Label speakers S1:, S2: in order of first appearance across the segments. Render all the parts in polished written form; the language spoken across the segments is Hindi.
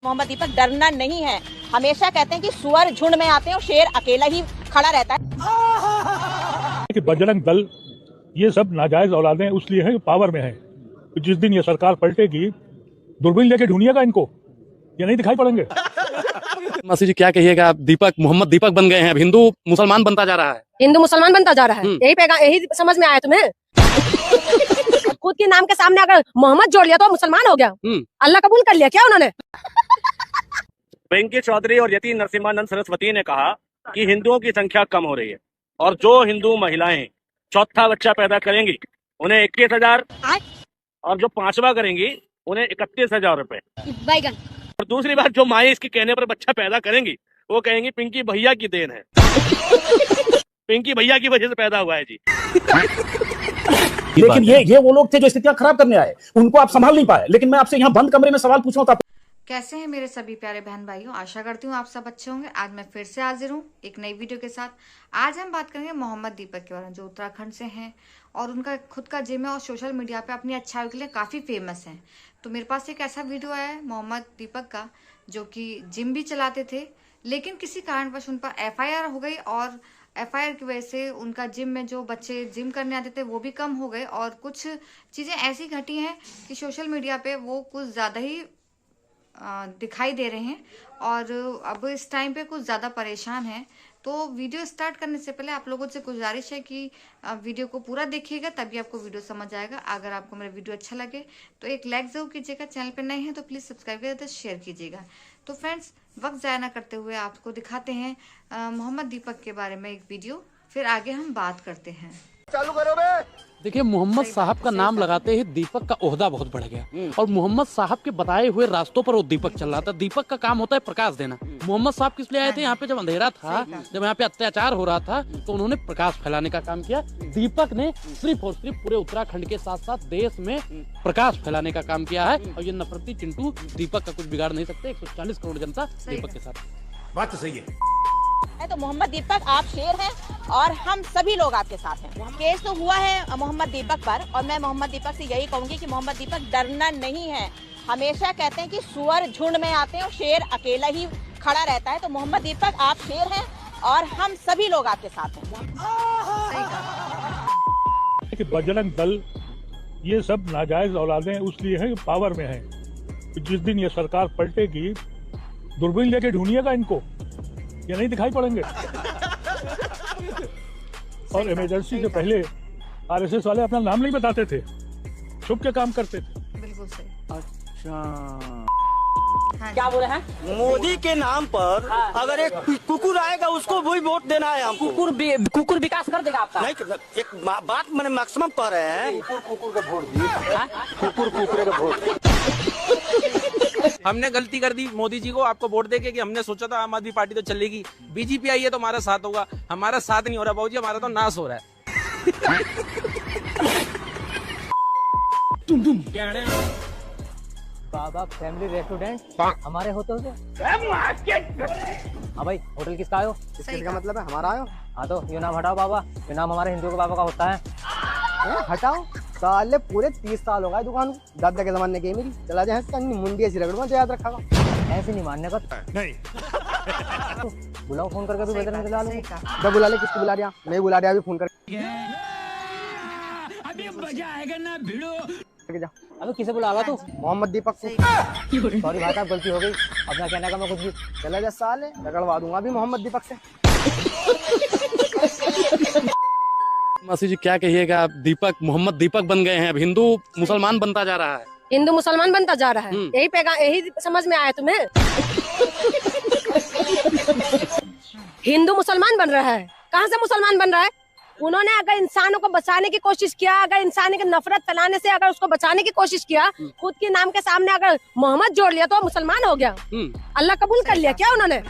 S1: मोहम्मद दीपक डरना नहीं है। हमेशा कहते हैं कि सुअर झुंड में आते हैं और शेर अकेला ही खड़ा रहता है।
S2: कि बजरंग दल ये सब नाजायज औलादें उसलिए हैं पावर में हैं। तो जिस दिन ये सरकार पलटेगी दूरबीन लेके ढूंढिएगा इनको, ये नहीं दिखाई पड़ेंगे।
S3: मसीह जी क्या कहिएगा, आप दीपक मोहम्मद दीपक बन गए हैं, अब हिंदू मुसलमान बनता जा रहा है।
S4: हिंदू मुसलमान बनता जा रहा है। यही पैगाम, यही समझ में आया तुम्हें? खुद के नाम के सामने अगर मोहम्मद जोड़ लिया तो मुसलमान हो गया। अल्लाह कबूल कर लिया क्या उन्होंने?
S5: वेंकी चौधरी और यति नरसिम्हानंद सरस्वती ने कहा कि हिंदुओं की संख्या कम हो रही है और जो हिंदू महिलाएं चौथा बच्चा पैदा करेंगी उन्हें 21,000 और जो 5वां करेंगी उन्हें 31,000 रुपए। और दूसरी बात, जो माएँ इसके कहने पर बच्चा पैदा करेंगी वो कहेंगी पिंकी भैया की देन है। पिंकी भैया की वजह से पैदा हुआ है जी।
S6: लेकिन ये वो लोग थे जो स्थितियां खराब करने आए, उनको आप संभाल नहीं पाए। लेकिन मैं आपसे यहाँ बंद कमरे में सवाल पूछ रहा हूँ।
S7: कैसे हैं मेरे सभी प्यारे बहन भाइयों, आशा करती हूँ आप सब अच्छे होंगे। आज मैं फिर से हाजिर हूँ एक नई वीडियो के साथ। आज हम बात करेंगे मोहम्मद दीपक के बारे में, जो उत्तराखंड से हैं और उनका खुद का जिम है और सोशल मीडिया पे अपनी अच्छाई के लिए काफ़ी फेमस हैं। तो मेरे पास एक ऐसा वीडियो आया है मोहम्मद दीपक का, जो कि जिम भी चलाते थे, लेकिन किसी कारणवश उन पर FIR हो गई और FIR की वजह से उनका जिम में जो बच्चे जिम करने आते थे वो भी कम हो गए और कुछ चीज़ें ऐसी घटी हैं कि सोशल मीडिया पे वो कुछ ज़्यादा ही दिखाई दे रहे हैं और अब इस टाइम पे कुछ ज़्यादा परेशान हैं। तो वीडियो स्टार्ट करने से पहले आप लोगों से गुजारिश है कि वीडियो को पूरा देखिएगा, तभी आपको वीडियो समझ आएगा। अगर आपको मेरा वीडियो अच्छा लगे तो एक लाइक ज़रूर कीजिएगा, चैनल पे नए हैं तो प्लीज़ सब्सक्राइब करिए, तो शेयर कीजिएगा। तो फ्रेंड्स, वक्त ज़ाया ना करते हुए आपको दिखाते हैं मोहम्मद दीपक के बारे में एक वीडियो, फिर आगे हम बात करते हैं।
S5: चालू करो बे।
S3: देखिए, मोहम्मद साहब का नाम लगाते ही दीपक का ओहदा बहुत बढ़ गया और मोहम्मद साहब के बताए हुए रास्तों पर वो दीपक चल रहा था। दीपक का काम होता है प्रकाश देना। मोहम्मद साहब किस लिए आए थे यहाँ पे? जब अंधेरा था, जब यहाँ पे अत्याचार हो रहा था, तो उन्होंने प्रकाश फैलाने का काम किया। दीपक ने सिर्फ और सिर्फ पूरे उत्तराखंड के साथ साथ देश में प्रकाश फैलाने का काम किया है और ये नफरती चिंटू दीपक का कुछ बिगाड़ नहीं सकते। 140 करोड़ जनता दीपक के साथ।
S6: बात तो सही है।
S1: तो मोहम्मद दीपक, आप शेर हैं और हम सभी लोग आपके साथ हैं। केस तो हुआ है मोहम्मद दीपक पर और मैं मोहम्मद दीपक से यही कहूंगी कि मोहम्मद दीपक डरना नहीं है। हमेशा कहते हैं कि सुअर झुंड में आते हैं और शेर अकेला ही खड़ा रहता है। तो मोहम्मद दीपक, आप शेर हैं और हम सभी लोग आपके साथ हैं।
S2: कि बजरंग दल ये सब नाजायज औलादें उसलिए हैं पावर में हैं। तो जिस दिन ये सरकार पलटेगी दूरबीन लेके ढूंढिएगा इनको, ये नहीं दिखाई पड़ेंगे। और इमरजेंसी से पहले RSS वाले अपना नाम नहीं बताते थे, छुप के काम करते थे।
S7: बिल्कुल सही।
S3: अच्छा,
S1: क्या बोल रहे हैं?
S8: मोदी के नाम पर अगर एक कुकुर आएगा उसको भी वोट देना है हमको।
S1: कुकुर विकास कर देगा आपका?
S8: नहीं, एक बात मैंने मैक्सिमम कह रहे हैं, कुकुर का वोट दिए, कुकुर का वोट।
S9: हमने गलती कर दी मोदी जी को आपको वोट देके कि हमने सोचा था आम आदमी पार्टी तो चलेगी, बीजेपी आई है तो हमारा साथ होगा। हमारा साथ नहीं हो रहा बाबूजी, हमारा तो नाश हो रहा है।
S10: बाबा फैमिली रेस्टोरेंट हमारे होटल से। हाँ भाई, होटल किसका आयो?
S8: इसका मतलब है हमारा आयो।
S10: हाँ तो ये नाम हटाओ बाबा, ये नाम हमारे हिंदुओं के बाबा का होता है।
S8: हटाओ? साले पूरे 30 साल हो गए दुकान को, दादा के जमाने की मेरी। चला जाए मुंडी ऐसी रगड़ूंगा तो याद रखा।
S10: ऐसे नहीं मानने का नहीं। बुलाओ, फोन करके भी बजरंग चला लो।
S8: जब बुला ले, किसको बुला रहा? मैं बुला रहा, अभी फोन कर।
S10: अभी मजा आएगा ना भिड़ो। अबे किसे बुलावा तू?
S8: मोहम्मद दीपक को।
S10: सॉरी भाई साहब, गलती हो गई, अपना कहने का मैं कुछ भी।
S8: चला जा साले, रगड़वा दूंगा अभी मोहम्मद दीपक से।
S3: मसीह जी क्या कहिएगा, आप दीपक मोहम्मद दीपक बन गए हैं, अब हिंदू मुसलमान बनता जा रहा है।
S4: हिंदू मुसलमान बनता जा रहा है। यही पैगाम, यही समझ में आया तुम्हें? हिंदू मुसलमान बन रहा है। कहाँ से मुसलमान बन रहा है? उन्होंने अगर इंसानों को बचाने की कोशिश किया, अगर इंसान की नफरत फैलाने से अगर उसको बचाने की कोशिश किया, खुद के नाम के सामने अगर मोहम्मद जोड़ लिया तो मुसलमान हो गया। अल्लाह कबूल कर लिया क्या उन्होंने?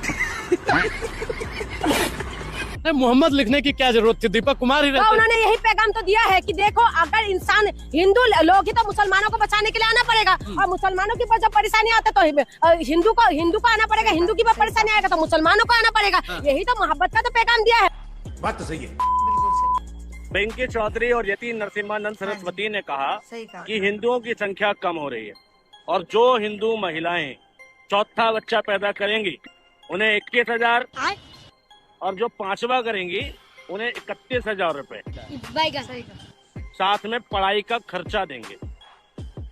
S3: मोहम्मद लिखने की क्या जरूरत थी? दीपक कुमार ही रहते।
S4: तो उन्होंने यही पैगाम तो दिया है कि देखो, अगर इंसान हिंदू लोग ही तो मुसलमानों को बचाने के लिए आना पड़ेगा और मुसलमानों की जब परेशानी आता तो हिंदू को आना पड़ेगा, हिंदू की परेशानी आएगा तो मुसलमानों को आना पड़ेगा। यही तो मोहब्बत का तो पैगाम दिया है।
S6: बात तो सही है।
S5: वेंकी चौधरी और यति नरसिम्हानंद सरस्वती ने कहा कि हिंदुओं की संख्या कम हो रही है और जो हिंदू महिलाएं चौथा बच्चा पैदा करेंगी उन्हें 21,000 और जो 5वां करेंगी उन्हें 31,000 रुपए, साथ में पढ़ाई का खर्चा देंगे।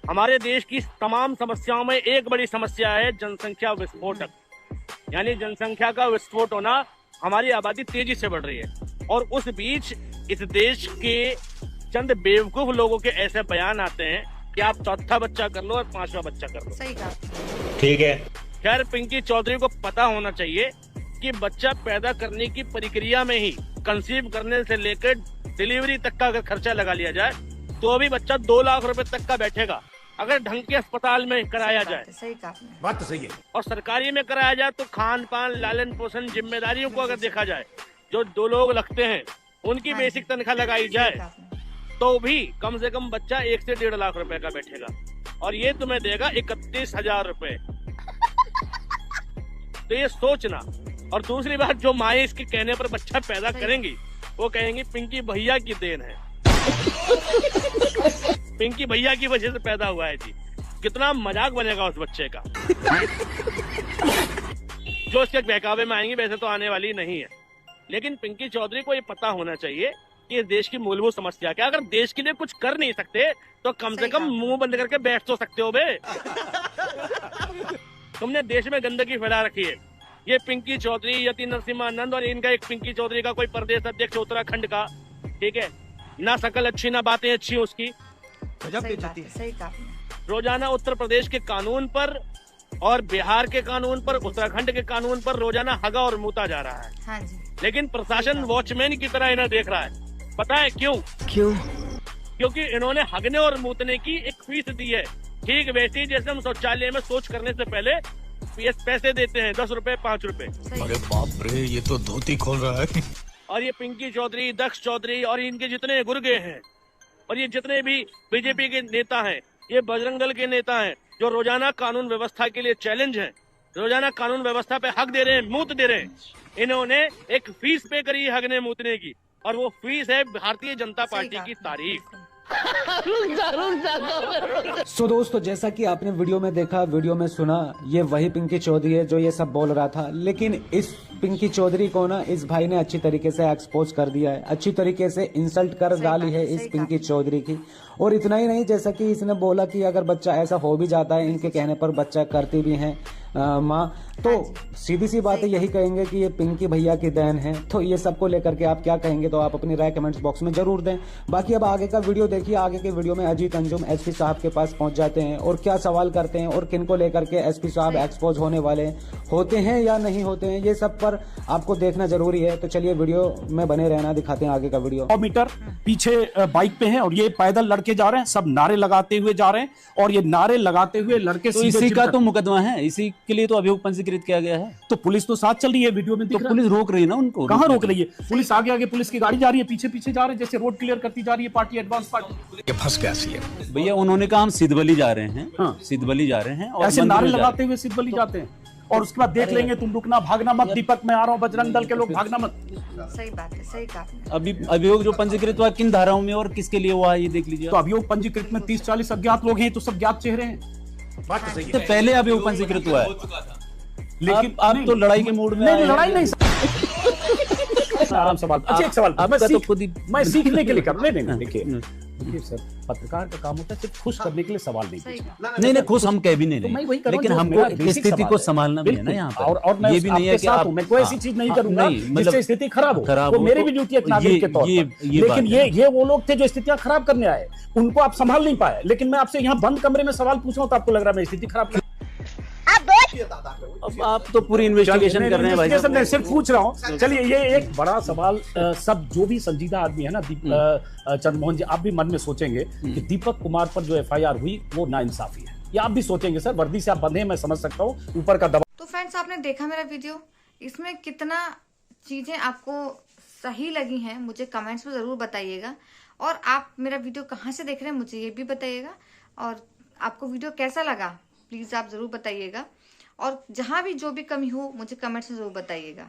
S5: हमारे देश की तमाम समस्याओं में एक बड़ी समस्या है जनसंख्या विस्फोटक, यानी जनसंख्या का विस्फोट होना। हमारी आबादी तेजी से बढ़ रही है और उस बीच इस देश के चंद बेवकूफ लोगों के ऐसे बयान आते हैं कि आप चौथा बच्चा कर लो और 5वां बच्चा कर लो।
S7: सही कहा।
S5: ठीक है, खैर पिंकी चौधरी को पता होना चाहिए कि बच्चा पैदा करने की प्रक्रिया में ही कंसीव करने से लेकर डिलीवरी तक का अगर खर्चा लगा लिया जाए तो अभी बच्चा 2 लाख रुपए तक का बैठेगा अगर ढंग के अस्पताल में कराया जाए।
S7: सही कहा।
S6: बात तो सही है।
S5: और सरकारी में कराया जाए तो खान पान, लालन पोषण, जिम्मेदारियों को अगर देखा जाए, जो 2 लोग लगते हैं उनकी बेसिक तनख्वाह लगाई जाए तो भी कम से कम बच्चा 1 से 1.5 लाख रुपए का बैठेगा और ये तुम्हें देगा 31,000 रुपए। तो ये सोचना। और दूसरी बात, जो माए इसके कहने पर बच्चा पैदा करेंगी वो कहेंगी पिंकी भैया की देन है, पिंकी भैया की वजह से पैदा हुआ है जी। कितना मजाक बनेगा उस बच्चे का जो इसके बहकावे में आएंगी। वैसे तो आने वाली नहीं है, लेकिन पिंकी चौधरी को ये पता होना चाहिए कि देश की मूलभूत समस्या क्या। अगर देश के लिए कुछ कर नहीं सकते तो कम से कम मुंह बंद करके बैठ तो सकते हो बे। तुमने देश में गंदगी फैला रखी है। ये पिंकी चौधरी, यति नरसिम्हानंद और इनका एक पिंकी चौधरी का कोई प्रदेश अध्यक्ष उत्तराखंड का, ठीक है, ना शकल अच्छी ना बातें अच्छी उसकी।
S7: सही कहा।
S5: रोजाना उत्तर प्रदेश के कानून पर और बिहार के कानून पर, उत्तराखंड के कानून पर रोजाना हगा और मूता जा रहा है।
S7: हाँ जी।
S5: लेकिन प्रशासन वॉचमैन की तरह इन्हें देख रहा है। पता है क्यों? क्योंकि इन्होंने हगने और मूतने की एक फीस दी है, ठीक वैसी जैसे हम शौचालय में शौच करने से पहले पैसे देते हैं, 10 रुपए 5 रुपए।
S11: अरे बाप रे, ये तो धोती खोल रहा है।
S5: और ये पिंकी चौधरी, दक्ष चौधरी और इनके जितने गुर्गे हैं और ये जितने भी बीजेपी के नेता हैं, ये बजरंग दल के नेता हैं जो रोजाना कानून व्यवस्था के लिए चैलेंज हैं, रोजाना कानून व्यवस्था पे हक दे रहे हैं, मूत दे रहे हैं। इन्होंने एक फीस पे करी हगने मूतने की और वो फीस है भारतीय जनता पार्टी की तारीफ।
S12: सो दोस्तों, जैसा कि आपने वीडियो में देखा, वीडियो में सुना, ये वही पिंकी चौधरी है जो ये सब बोल रहा था। लेकिन इस पिंकी चौधरी को ना इस भाई ने अच्छी तरीके से एक्सपोज कर दिया है, अच्छी तरीके से इंसल्ट कर डाली है इस पिंकी चौधरी की। और इतना ही नहीं, जैसा कि इसने बोला कि अगर बच्चा ऐसा हो भी जाता है, इनके कहने पर बच्चा करती भी है माँ, तो सीधी सी बात है, यही कहेंगे कि ये पिंकी भैया की देन है। तो ये सबको लेकर के आप क्या कहेंगे, तो आप अपनी राय कमेंट्स बॉक्स में जरूर दें। बाकी अब आगे का वीडियो देखिए। आगे के वीडियो में अजीत अंजुम एसपी साहब के पास पहुंच जाते हैं और क्या सवाल करते हैं और किन को लेकर के एसपी साहब एक्सपोज होने वाले होते हैं या नहीं होते हैं, ये सब पर आपको देखना जरूरी है। तो चलिए वीडियो में बने रहना, दिखाते हैं आगे का वीडियो।
S6: 100 मीटर पीछे बाइक पे हैं और ये पैदल लड़के जा रहे हैं, सब नारे लगाते हुए जा रहे हैं और ये नारे लगाते हुए लड़के
S13: तो इसी का तो मुकदमा है, इसी के लिए तो अभियोग पंजीकृत किया गया है।
S6: तो पुलिस तो साथ चल रही है, वीडियो में
S13: तो पुलिस रोक रही है ना उनको।
S6: कहाँ रोक रही है? पुलिस आगे आगे पुलिस की गाड़ी जा रही है, पीछे पीछे जा रहे हैं, जैसे रोड क्लियर करती जा रही है पार्टी, एडवांस पार्टी।
S11: ये फंस कैसी है
S13: भैया? उन्होंने कहा हम सिद्धबली जा रहे हैं। हाँ, सिद्धबली जा रहे हैं और
S6: ऐसे नारे लगाते हुए सिद्धबली जाते हैं और उसके बाद देख लेंगे, तुम रुकना, भागना मत, दीपक मैं आ रहा हूँ, बजरंग दल के लोग भागना मत।
S7: सही बात है, सही कहा।
S13: अभी अभियोग जो पंजीकृत हुआ किन धाराओं में और किसके लिए हुआ है ये देख लीजिए।
S6: तो अभियोग पंजीकृत में 30-40 अज्ञात लोग हैं, तो सब ज्ञात चेहरे हैं। बात तो सही है।
S13: तो पहले अभियोग पंजीकृत हुआ है, लेकिन आप तो लड़ाई के मूड में।
S6: नहीं, लड़ाई नहीं, आराम सवाल। अच्छा, एक सवाल मैं सीखने के लिए कर रहा हूं। देखिए सर, पत्रकार का काम होता है सिर्फ खुश करने के लिए सवाल
S13: नहीं, खुश हम कह भी नहीं, लेकिन हमको स्थिति को संभालना भी है ना यहाँ पर। और
S6: ये भी नहीं है कि मैं कोई ऐसी चीज नहीं करूंगा जिससे स्थिति खराब हो, वो मेरी भी ड्यूटी है नागरिक के तौर पर। लेकिन ये वो लोग थे जो स्थितियां खराब करने आए, उनको आप संभाल नहीं पाए। लेकिन मैं आपसे यहाँ बंद कमरे में सवाल पूछ रहा हूँ तो आपको लग रहा है मैं स्थिति खराब कर।
S13: अब आप तो पूरी इन्वेस्टिगेशन कर रहे हैं भाई साहब।
S6: मैं सिर्फ पूछ रहा हूँ। चलिए, ये एक बड़ा सवाल सब जो भी संजीदा आदमी है ना, चंद्रमोहन जी, आप भी मन में सोचेंगे कि दीपक कुमार पर जो FIR हुई वो नाइंसाफी है, ये आप भी सोचेंगे। सर, वर्दी से आप बंधे, मैं समझ सकता हूँ, ऊपर का दबाव।
S7: तो फ्रेंड्स, आपने देखा मेरा वीडियो, इसमें कितना चीजें आपको सही लगी हैं मुझे कमेंट्स में जरूर बताइएगा। और आप मेरा वीडियो कहाँ से देख रहे हैं मुझे ये भी बताइएगा। और आपको वीडियो कैसा लगा प्लीज आप जरूर बताइएगा। और जहां भी जो भी कमी हो मुझे कमेंट्स में जरूर बताइएगा।